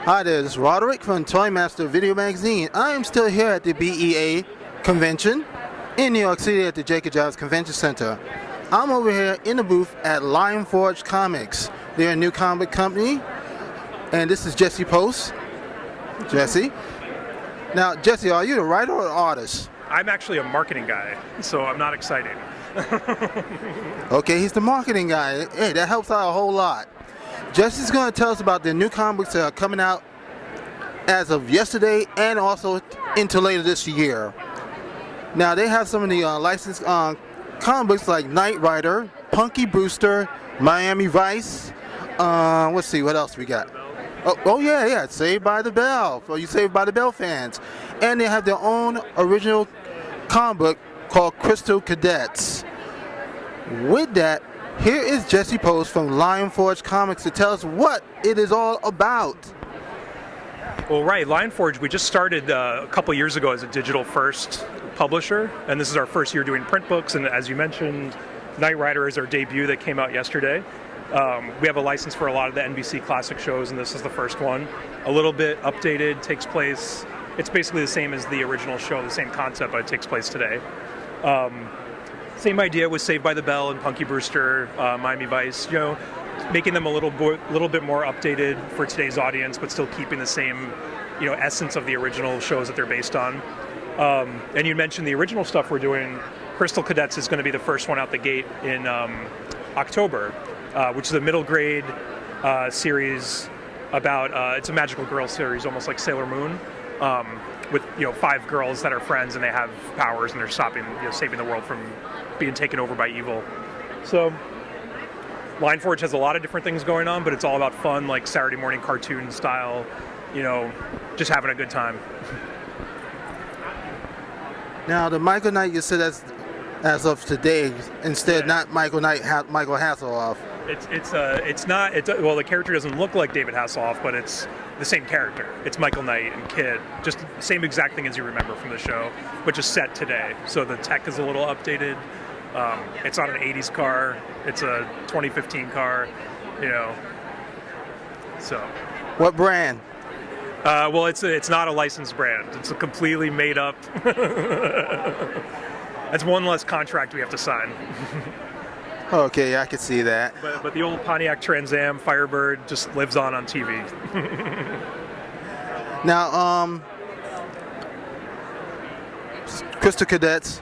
Hi there, this is Roderick from Toy Master Video Magazine. I am still here at the BEA convention in New York City at the Jacob Giles Convention Center. I'm over here in the booth at Lion Forge Comics. They're a new comic company, and this is Jesse Post. Jesse. Now, Jesse, are you the writer or the artist? I'm actually a marketing guy, so I'm not excited. Okay, he's the marketing guy. Hey, that helps out a whole lot. Jesse's going to tell us about the new comic books that are coming out as of yesterday and also into later this year. Now, they have some of the licensed comic books like Knight Rider, Punky Brewster, Miami Vice. Let's see, what else we got? Oh yeah, Saved by the Bell, for you Saved by the Bell fans. And they have their own original comic book called Crystal Cadets. With that, here is Jesse Post from Lion Forge Comics to tell us what it is all about. Well, right, Lion Forge, we just started a couple years ago as a digital-first publisher, and this is our first year doing print books, and as you mentioned, Knight Rider is our debut that came out yesterday. We have a license for a lot of the NBC classic shows, and this is the first one. A little bit updated, takes place, it's basically the same as the original show, the same concept, but it takes place today. Same idea with Saved by the Bell and Punky Brewster, Miami Vice, you know, making them a little bit more updated for today's audience, but still keeping the same, you know, essence of the original shows that they're based on. And you mentioned the original stuff we're doing. Crystal Cadets is going to be the first one out the gate in October, which is a middle grade series about, it's a magical girl series, almost like Sailor Moon. With 5 girls that are friends and they have powers and they're saving the world from being taken over by evil. So Lion Forge has a lot of different things going on, but it's all about fun, like Saturday morning cartoon style, just having a good time. Now the Michael Knight you said as of today, instead not Michael Knight, Michael Hasselhoff. Well, the character doesn't look like David Hasselhoff, but it's the same character. It's Michael Knight and Kid, just the same exact thing as you remember from the show, but just set today. So the tech is a little updated. It's on an 80s car. It's a 2015 car, So. What brand? Well, it's not a licensed brand. It's a completely made up. That's one less contract we have to sign. Okay, I can see that. But the old Pontiac Trans Am Firebird just lives on TV. Now, Crystal Cadets,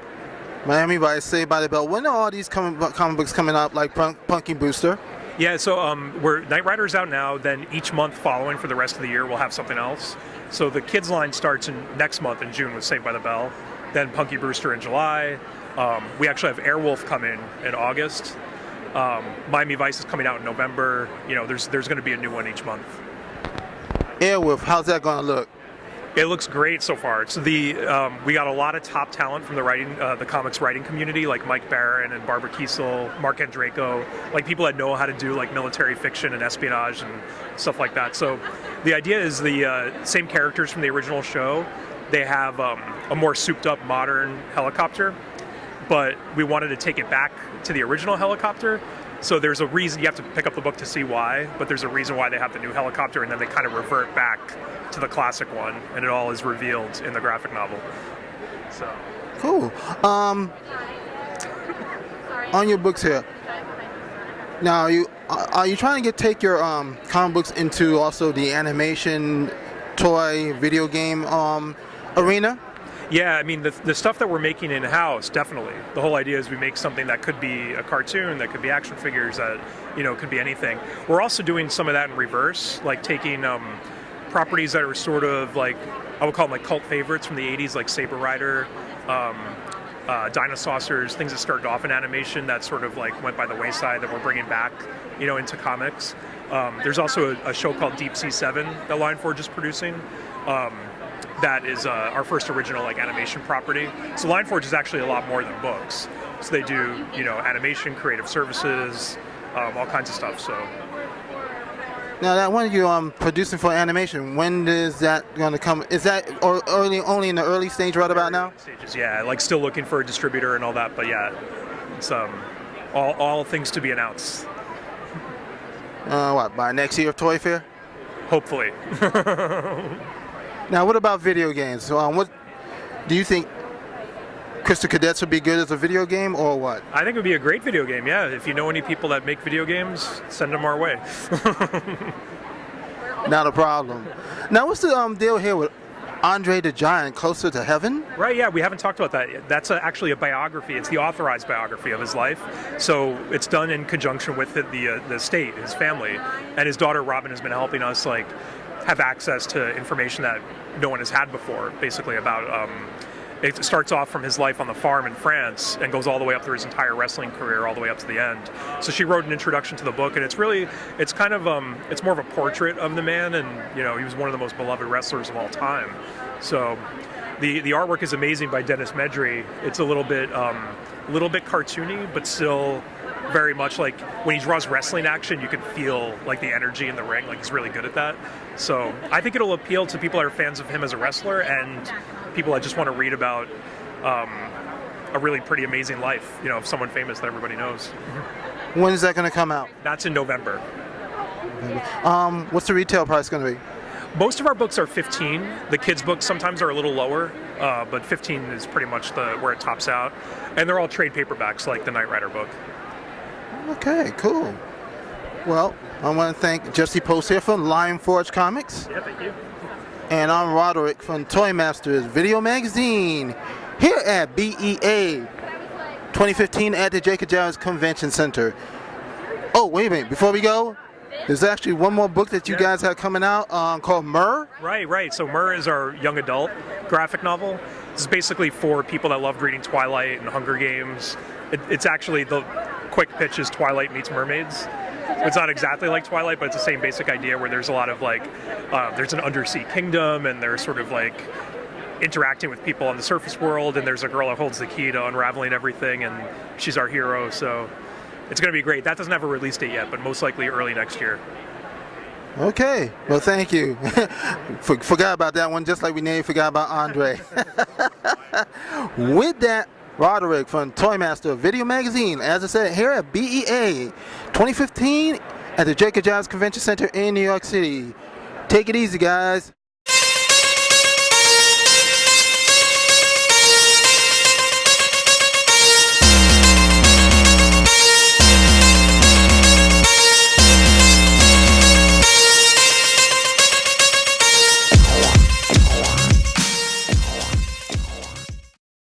Miami Vice, Saved by the Bell. When are all these comic books coming out, like Punky Brewster? Yeah, so Knight Rider's out now. Then each month following for the rest of the year, we'll have something else. So the kids line starts next month in June with Saved by the Bell. Then Punky Brewster in July. We actually have AirWolf come in August. Miami Vice is coming out in November. There's going to be a new one each month. AirWolf, how's that going to look? It looks great so far. So we got a lot of top talent from the comics writing community, like Mike Barron and Barbara Kiesel, Mark Andreyko, like people that know how to do like military fiction and espionage and stuff like that. So the idea is the same characters from the original show. They have a more souped-up modern helicopter, but we wanted to take it back to the original helicopter. So there's a reason, you have to pick up the book to see why, but there's a reason why they have the new helicopter, and then they kind of revert back to the classic one, and it all is revealed in the graphic novel. So cool. On your books here, now are you trying to take your comic books into also the animation, toy, video game arena? Yeah, I mean, the stuff that we're making in-house, definitely. The whole idea is we make something that could be a cartoon, that could be action figures, that, could be anything. We're also doing some of that in reverse, like taking properties that are sort of like, I would call them like cult favorites from the 80s, like Saber Rider, Dinosaurs, things that started off in animation that sort of like went by the wayside that we're bringing back, into comics. There's also a show called Deep Sea 7 that Lion Forge is producing. That is our first original like animation property. So Lion Forge is actually a lot more than books. So they do, animation, creative services, all kinds of stuff. So now that one you're producing for animation, when is that going to come? Is that only in the early stage right about now? Stages, yeah. Like still looking for a distributor and all that, but yeah, it's all things to be announced. What, by next year of Toy Fair? Hopefully. Now, what about video games? So, what do you think? Crystal Cadets would be good as a video game, or what? I think it would be a great video game, yeah. If you know any people that make video games, send them our way. Not a problem. Now, what's the deal here with Andre the Giant, Closer to Heaven? Right, yeah, we haven't talked about that yet. That's actually a biography. It's the authorized biography of his life. So it's done in conjunction with the state, his family. And his daughter, Robin, has been helping us have access to information that no one has had before, basically about... It starts off from his life on the farm in France and goes all the way up through his entire wrestling career, all the way up to the end. So she wrote an introduction to the book, and it's more of a portrait of the man, and he was one of the most beloved wrestlers of all time. So the artwork is amazing by Dennis Medry. It's a little bit cartoony, but still very much like when he draws wrestling action, you can feel the energy in the ring. He's really good at that. So I think it'll appeal to people that are fans of him as a wrestler and people that just want to read about a really pretty amazing life, of someone famous that everybody knows. When is that going to come out? That's in November. What's the retail price going to be? Most of our books are $15. The kids' books sometimes are a little lower, but $15 is pretty much where it tops out. And they're all trade paperbacks, like the Knight Rider book. Okay, cool. Well, I want to thank Jesse Post here from Lion Forge Comics. Yeah, thank you. And I'm Roderick from Toy Masters Video Magazine here at BEA 2015 at the Jacob Jarvis Convention Center. Oh, wait a minute. Before we go, there's actually one more book that you guys have coming out called Myrrh. Right. So Myrrh is our young adult graphic novel. This is basically for people that loved reading Twilight and Hunger Games. It's actually, the quick pitch is Twilight meets mermaids. It's not exactly like Twilight, but it's the same basic idea where there's a lot of there's an undersea kingdom, and they're sort of interacting with people on the surface world, and there's a girl that holds the key to unraveling everything, and she's our hero, so it's going to be great. That doesn't have a release date yet, but most likely early next year. Okay, well, thank you. Forgot about that one, just like we forgot about Andre. With that, Roderick from Toy Master Video Magazine, as I said, here at BEA 2015 at the Jacob Jarvis Convention Center in New York City. Take it easy, guys.